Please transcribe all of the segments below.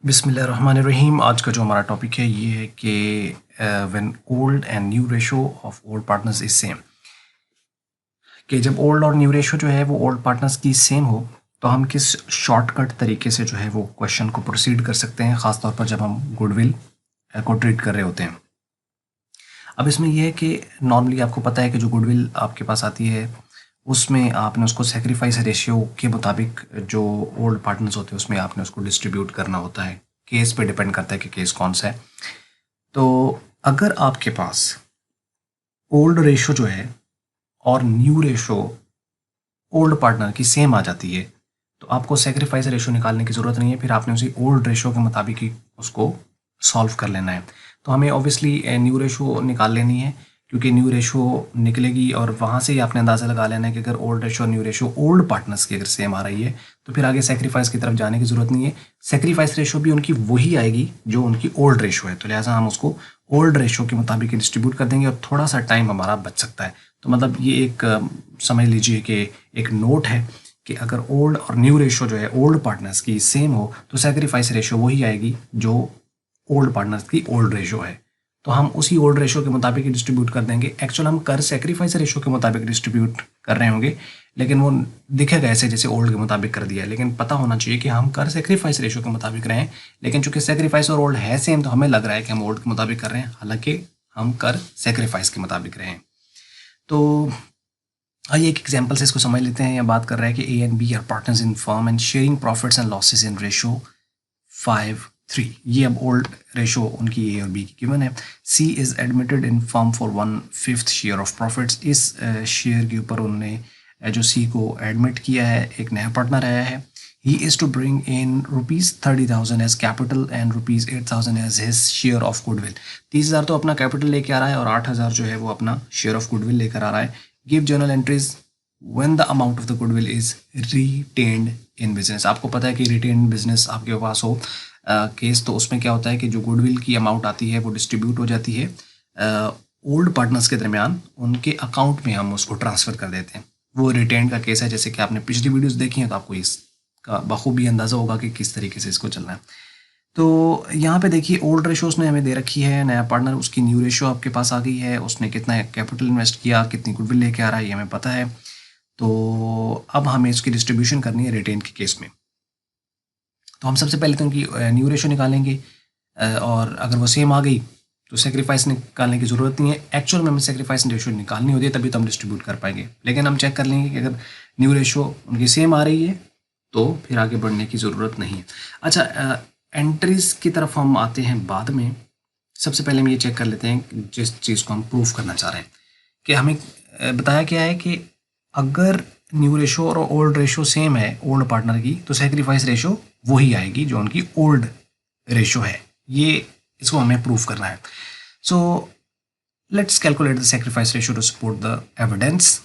बिस्मिल्लाहिर्रहमानिर्रहीम। आज का जो हमारा टॉपिक है ये है कि when old and new ratio of old partners is same, कि जब ओल्ड और न्यू रेशो जो है वो ओल्ड पार्टनर्स की सेम हो तो हम किस शॉर्टकट तरीके से जो है वो क्वेश्चन को प्रोसीड कर सकते हैं, ख़ासतौर पर जब हम गुडविल को ट्रीट कर रहे होते हैं। अब इसमें यह है कि नॉर्मली आपको पता है कि जो गुडविल आपके पास आती है उसमें आपने उसको सेक्रीफाइस रेशियो के मुताबिक जो ओल्ड पार्टनर्स होते हैं उसमें आपने उसको डिस्ट्रीब्यूट करना होता है। केस पे डिपेंड करता है कि केस कौन सा है। तो अगर आपके पास ओल्ड रेशो जो है और न्यू रेशो ओल्ड पार्टनर की सेम आ जाती है तो आपको सेक्रीफाइस रेशो निकालने की ज़रूरत नहीं है, फिर आपने उसी ओल्ड रेशो के मुताबिक ही उसको सॉल्व कर लेना है। तो हमें ऑब्वियसली न्यू रेशो निकाल लेनी है, क्योंकि न्यू रेशो निकलेगी और वहाँ से ही आपने अंदाज़ा लगा लेना है कि अगर ओल्ड रेशो और न्यू रेशो ओल्ड पार्टनर्स की अगर सेम आ रही है तो फिर आगे सेक्रीफाइस की तरफ जाने की ज़रूरत नहीं है। सेक्रीफाइस रेशो भी उनकी वही आएगी जो उनकी ओल्ड रेशो है, तो लिहाजा हम उसको ओल्ड रेशो के मुताबिक डिस्ट्रीब्यूट कर देंगे और थोड़ा सा टाइम हमारा बच सकता है। तो मतलब ये एक समझ लीजिए कि एक नोट है कि अगर ओल्ड और न्यू रेशो जो है ओल्ड पार्टनर्स की सेम हो तो सेक्रीफाइस रेशो वही आएगी जो ओल्ड पार्टनर्स की ओल्ड रेशो है। तो हम उसी ओल्ड रेशो के मुताबिक ही डिस्ट्रीब्यूट कर देंगे। एक्चुअल हम कर सेक्रीफाइस रेशो के मुताबिक डिस्ट्रीब्यूट कर रहे होंगे, लेकिन वो दिखेगा ऐसे जैसे ओल्ड के मुताबिक कर दिया है, लेकिन पता होना चाहिए कि हम कर सेक्रीफाइस रेशो के मुताबिक रहे हैं, लेकिन चूंकि सेक्रीफाइस और ओल्ड है सेम तो हमें लग रहा है कि हम ओल्ड के मुताबिक कर रहे हैं, हालांकि हम कर सेक्रीफाइस के मुताबिक रहे हैं। तो आइए एक एग्जांपल से इसको समझ लेते हैं। यह बात कर रहा है कि A and B are partners in firm and sharing profits and losses in ratio 5:3। ये अब ओल्ड रेशो उनकी ए और बी की गिवन है। C is admitted in firm for 1/5 share of profits. इस शेयर के ऊपर उन्होंने जो सी को एडमिट किया है, एक नया पार्टनर आया है। He is to bring in ₹30,000 as capital and ₹8,000 as his share of goodwill. 30,000 तो अपना कैपिटल लेके आ रहा है और 8,000 जो है वो अपना शेयर ऑफ गुडविल लेकर आ रहा है। Give journal entries when the amount of the goodwill is retained in business. आपको पता है कि रिटेन बिजनेस आपके पास हो केस तो उसमें क्या होता है कि जो गुडविल की अमाउंट आती है वो डिस्ट्रीब्यूट हो जाती है ओल्ड पार्टनर्स के दरमियान, उनके अकाउंट में हम उसको ट्रांसफ़र कर देते हैं। वो रिटेन का केस है। जैसे कि आपने पिछली वीडियोस देखी हैं तो आपको इसका बखूबी अंदाज़ा होगा कि किस तरीके से इसको चलना है। तो यहाँ पे देखिए ओल्ड रेशो उसने हमें दे रखी है, नया पार्टनर उसकी न्यू रेशो आपके पास आ गई है, उसने कितना कैपिटल इन्वेस्ट किया, कितनी गुडविल लेके आ रहा है ये हमें पता है। तो अब हमें इसकी डिस्ट्रीब्यूशन करनी है रिटेन के केस में। तो हम सबसे पहले तो उनकी न्यू रेशो निकालेंगे और अगर वो सेम आ गई तो सेक्रीफाइस निकालने की ज़रूरत नहीं है। एक्चुअल में हमें सेक्रीफाइस रेशो निकालनी होती है तभी तो हम डिस्ट्रीब्यूट कर पाएंगे, लेकिन हम चेक कर लेंगे कि अगर न्यू रेशो उनकी सेम आ रही है तो फिर आगे बढ़ने की ज़रूरत नहीं है। अच्छा, एंट्रीज़ की तरफ हम आते हैं बाद में। सबसे पहले हम ये चेक कर लेते हैं जिस चीज़ को हम प्रूफ करना चाह रहे हैं कि हमें बताया क्या है कि अगर न्यू रेशो और ओल्ड रेशो सेम है ओल्ड पार्टनर की तो सेक्रीफाइस रेशो वही आएगी जो उनकी ओल्ड रेशो है। ये इसको हमें प्रूफ करना है। So let's calculate the sacrifice ratio two support the evidence.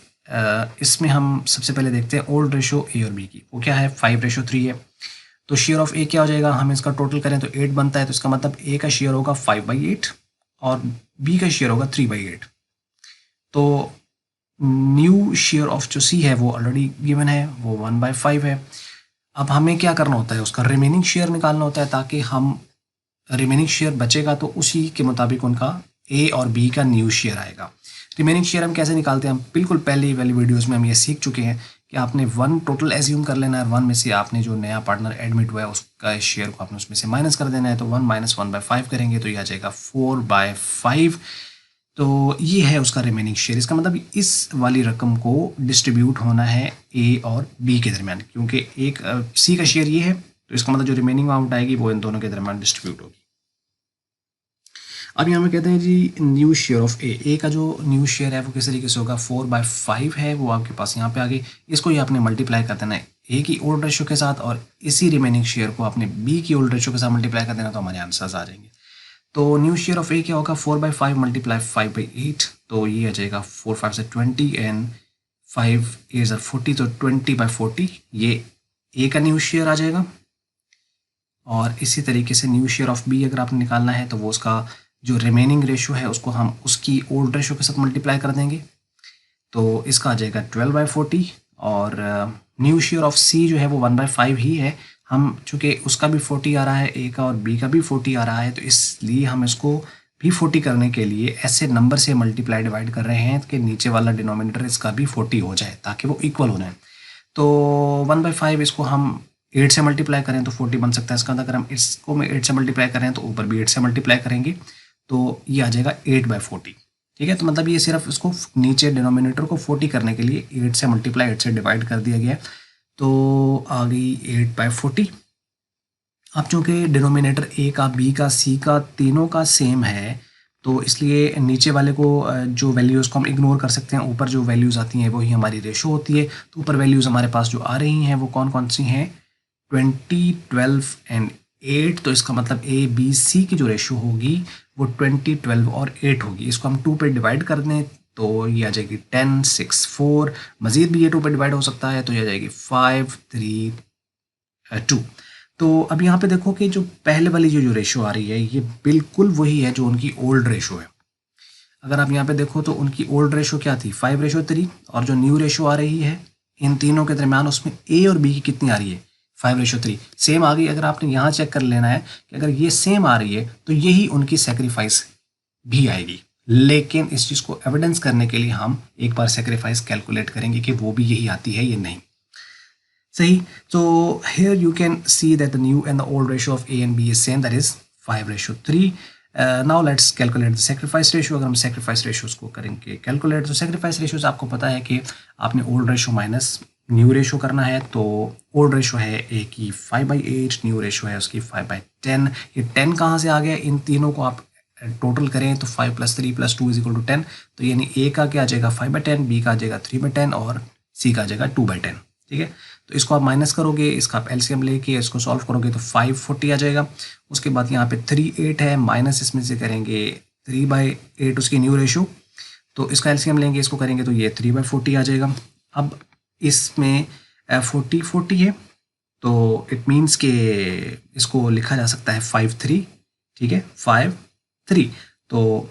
इसमें हम सबसे पहले देखते हैं ओल्ड रेशो ए और बी की। वो क्या है, 5:3 है। तो शेयर ऑफ ए क्या हो जाएगा, हम इसका टोटल करें तो 8 बनता है, तो इसका मतलब ए का शेयर होगा 5/8 और बी का शेयर होगा 3/8। तो न्यू शेयर ऑफ जो सी है वो ऑलरेडी गिवन है, वो 1/5 है। अब हमें क्या करना होता है, उसका रिमेनिंग शेयर निकालना होता है, ताकि हम रिमेनिंग शेयर बचेगा तो उसी के मुताबिक उनका ए और बी का न्यू शेयर आएगा। रिमेनिंग शेयर हम कैसे निकालते हैं, हम बिल्कुल पहले वाली वीडियोस में हम ये सीख चुके हैं कि आपने 1 टोटल एज्यूम कर लेना है और 1 में से आपने जो नया पार्टनर एडमिट हुआ है उसका शेयर को आपने उसमें से माइनस कर देना है। तो 1 - 1/5 करेंगे तो ये आ जाएगा 4/5। तो ये है उसका रिमेनिंग शेयर। इसका मतलब इस वाली रकम को डिस्ट्रीब्यूट होना है ए और बी के दरमियान, क्योंकि एक सी का शेयर ये है तो इसका मतलब जो रिमेनिंग अमाउंट आएगी वो इन दोनों के दरमियान डिस्ट्रीब्यूट होगी। अब यहाँ में कहते हैं जी न्यू शेयर ऑफ ए का जो न्यू शेयर है वो किस तरीके से होगा, 4/5 है, वो आपके पास यहाँ पे आ गई। इसको ही आपने मल्टीप्लाई कर देना है ए की ओल्ड रेशो के साथ और इसी रिमेनिंग शेयर को आपने बी की ओल्ड रेशो के साथ मल्टीप्लाई कर देना, तो हमारे आंसर्स आ जाएंगे। तो न्यू शेयर ऑफ ए क्या होगा, 4/5 मल्टीप्लाई 5/8, तो ये आ जाएगा 4 5 से 20 एंड 5 8 are 40, तो 20/40 ये ए का न्यू शेयर आ जाएगा। और इसी तरीके से न्यू शेयर ऑफ बी अगर आपने निकालना है तो वो उसका जो रिमेनिंग रेशो है उसको हम उसकी ओल्ड रेशो के साथ मल्टीप्लाई कर देंगे, तो इसका आ जाएगा 12/40। और न्यू शेयर ऑफ सी जो है वो 1/5 ही है, हम चूँकि उसका भी 40 आ रहा है, ए का और बी का भी 40 आ रहा है, तो इसलिए हम इसको भी 40 करने के लिए ऐसे नंबर से मल्टीप्लाई डिवाइड कर रहे हैं कि नीचे वाला डिनोमिनेटर इसका भी 40 हो जाए ताकि वो इक्वल हो जाए। तो 1/5 इसको हम 8 से मल्टीप्लाई करें तो 40 बन सकता है। इसका अगर हम इसको में 8 से मल्टीप्लाई करें तो ऊपर भी 8 से मल्टीप्लाई करेंगे तो ये आ जाएगा 8/40। ठीक है, तो मतलब ये सिर्फ इसको नीचे डिनोमिनेटर को 40 करने के लिए 8 से मल्टीप्लाई 8 से डिवाइड कर दिया गया। तो आ गई 8/40। अब चूंकि डिनोमिनेटर ए का, बी का, सी का तीनों का सेम है तो इसलिए नीचे वाले को जो वैल्यूज़ को हम इग्नोर कर सकते हैं, ऊपर जो वैल्यूज़ आती हैं वही हमारी रेशो होती है। तो ऊपर वैल्यूज़ हमारे पास जो आ रही हैं वो कौन कौन सी हैं, 20, 12 एंड 8। तो इसका मतलब ए बी सी की जो रेशो होगी वो 20, 12 और 8 होगी। इसको हम 2 पे डिवाइड कर दें तो ये आ जाएगी 10, 6, 4। मज़ीद भी ये 2 पे डिवाइड हो सकता है तो ये आ जाएगी 5, 3, 2। तो अब यहाँ पे देखो कि जो पहले वाली जो रेशो आ रही है ये बिल्कुल वही है जो उनकी ओल्ड रेशो है। अगर आप यहाँ पे देखो तो उनकी ओल्ड रेशो क्या थी, 5:3, और जो न्यू रेशो आ रही है इन तीनों के दरमियान उसमें ए और बी की कितनी आ रही है, 5:3 सेम आ गई। अगर आपने यहाँ चेक कर लेना है कि अगर ये सेम आ रही है तो यही उनकी सेक्रीफाइस भी आएगी। लेकिन इस चीज़ को एविडेंस करने के लिए हम एक बार सेक्रीफाइस कैलकुलेट करेंगे कि वो भी यही आती है या नहीं। सही, so here you can see that the new and the old ratio of A and B is same, that is 5:3. Now let's calculate the sacrifice ratio. अगर हम sacrifice ratios को करेंगे calculate, तो sacrifice ratios आपको पता है कि आपने old ratio minus new ratio करना है। तो ओल्ड रेशो है ए की 5/8, न्यू रेशो है उसकी 5/10। ये 10 कहाँ से आ गया, इन तीनों को आप टोटल करें तो 5 + 3 + 2 = 10। तो यानी ए का क्या आ जाएगा 5/10, बी का आ जाएगा 3/10 और सी का आ जाएगा 2/10। ठीक है, तो इसको आप माइनस करोगे, इसका आप एलसीएम लेके इसको सॉल्व करोगे तो 540 आ जाएगा। उसके बाद यहाँ पे 38 है, माइनस इसमें से करेंगे 3/8 उसकी न्यू रेशो, तो इसका एलसीएम लेंगे, इसको करेंगे तो ये 3/40 आ जाएगा। अब इसमें 40 है तो इट मीन्स के इसको लिखा जा सकता है 5/3। ठीक है, 5/3, तो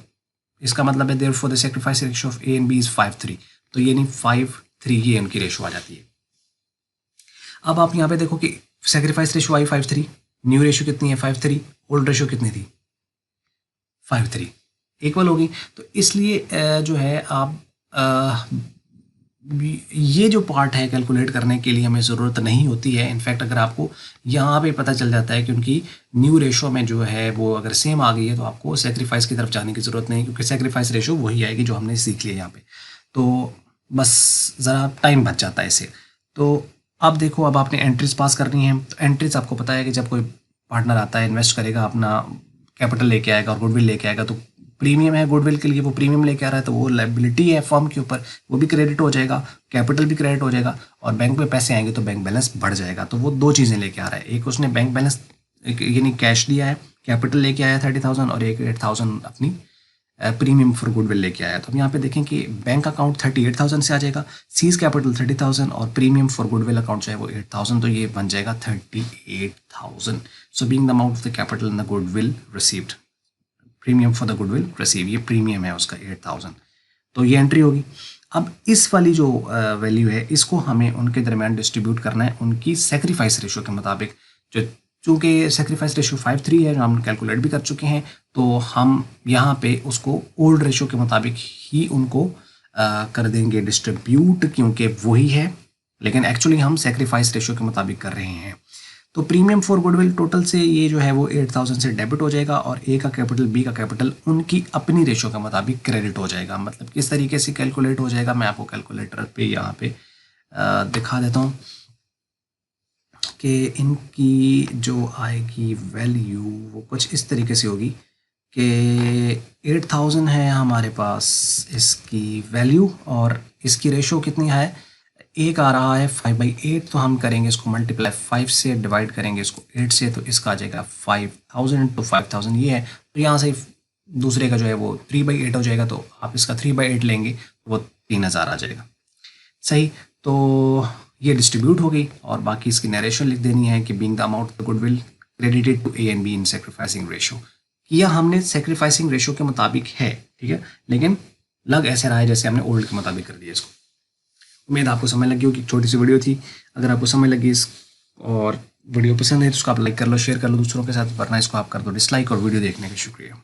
इसका मतलब है therefore the sacrifice ratio of A and B is 5/3। तो ये नहीं 5/3 ये उनकी रेशो आ जाती है। अब आप यहाँ पे देखो कि सैक्रिफाइस रेशो आई 5/3, न्यू रेशो कितनी है 5/3, ओल्ड रेशो कितनी थी 5/3, इक्वल होगी। तो इसलिए जो है आप ये जो पार्ट है कैलकुलेट करने के लिए हमें ज़रूरत नहीं होती है। इनफैक्ट अगर आपको यहाँ पे पता चल जाता है कि उनकी न्यू रेशो में जो है वो अगर सेम आ गई है तो आपको सेक्रीफाइस की तरफ जाने की ज़रूरत नहीं, क्योंकि सेक्रीफाइस रेशो वही आएगी जो हमने सीख लिया यहाँ पे। तो बस ज़रा टाइम बच जाता है इससे। तो अब देखो, अब आपने एंट्रीज पास करनी है। तो एंट्रीज आपको पता है कि जब कोई पार्टनर आता है, इन्वेस्ट करेगा, अपना कैपिटल लेके आएगा और गुडविल लेके आएगा, तो प्रीमियम है गुडविल के लिए, वो प्रीमियम लेके आ रहा है तो वो लायबिलिटी है फर्म के ऊपर, वो भी क्रेडिट हो जाएगा, कैपिटल भी क्रेडिट हो जाएगा, और बैंक में पैसे आएंगे तो बैंक बैलेंस बढ़ जाएगा। तो वो दो चीज़ें लेके आ रहा है, एक उसने बैंक बैलेंस यानी कैश दिया है, कैपिटल लेके आया 30,000, और एक 8,000 अपनी प्रीमियम फॉर गुडविल लेके आया। तो हम यहाँ पे देखें कि बैंक अकाउंट 38,000 से आ जाएगा, सीज कैपिटल 30,000 और प्रीमियम फॉर गुडविल अकाउंट जो है वो 8,000, तो ये बन जाएगा 38,000। So being the amount of the capital in the goodwill received, premium for the goodwill receive, ये प्रीमियम है उसका 8,000, तो ये एंट्री होगी। अब इस वाली जो वैल्यू है इसको हमें उनके दरमियान डिस्ट्रीब्यूट करना है उनकी सेक्रीफाइस रेशो के मुताबिक। जो चूँकि सेक्रीफाइस रेशो 5/3 है, हम कैलकुलेट भी कर चुके हैं, तो हम यहाँ पे उसको ओल्ड रेशो के मुताबिक ही उनको कर देंगे डिस्ट्रीब्यूट, क्योंकि वही है, लेकिन एक्चुअली हम सेक्रीफाइस रेशो के मुताबिक कर रहे हैं। तो प्रीमियम फॉर गुडविल टोटल से ये जो है वो 8,000 से डेबिट हो जाएगा, और ए का कैपिटल बी का कैपिटल उनकी अपनी रेशो के मुताबिक क्रेडिट हो जाएगा। मतलब किस तरीके से कैलकुलेट हो जाएगा मैं आपको कैलकुलेटर पे यहाँ पे दिखा देता हूँ कि इनकी जो आएगी वैल्यू वो कुछ इस तरीके से होगी कि 8,000 है हमारे पास इसकी वैल्यू, और इसकी रेशो कितनी है, एक आ रहा है 5/8, तो हम करेंगे इसको मल्टीप्लाई 5 से, डिवाइड करेंगे इसको 8 से, तो इसका आ जाएगा 5,000 तो 5,000 ये है। तो यहाँ से दूसरे का जो है वो 3/8 हो जाएगा, तो आप इसका 3/8 लेंगे तो वो 3,000 आ जाएगा। सही, तो ये डिस्ट्रीब्यूट हो गई, और बाकी इसकी नरेशन लिख देनी है कि being the amount of the goodwill credited to A and B in sacrificing ratio. किया हमने सेक्रीफाइसिंग रेशो के मुताबिक है, ठीक है, लेकिन लग ऐसे रहा है जैसे हमने ओल्ड के मुताबिक कर दिया इसको। उम्मीद आपको समझ लगी होगी, छोटी सी वीडियो थी। अगर आपको समझ लगी इस और वीडियो पसंद है तो उसको आप लाइक कर लो, शेयर कर लो दूसरों के साथ, वरना इसको आप कर दो डिसलाइक। और वीडियो देखने का शुक्रिया।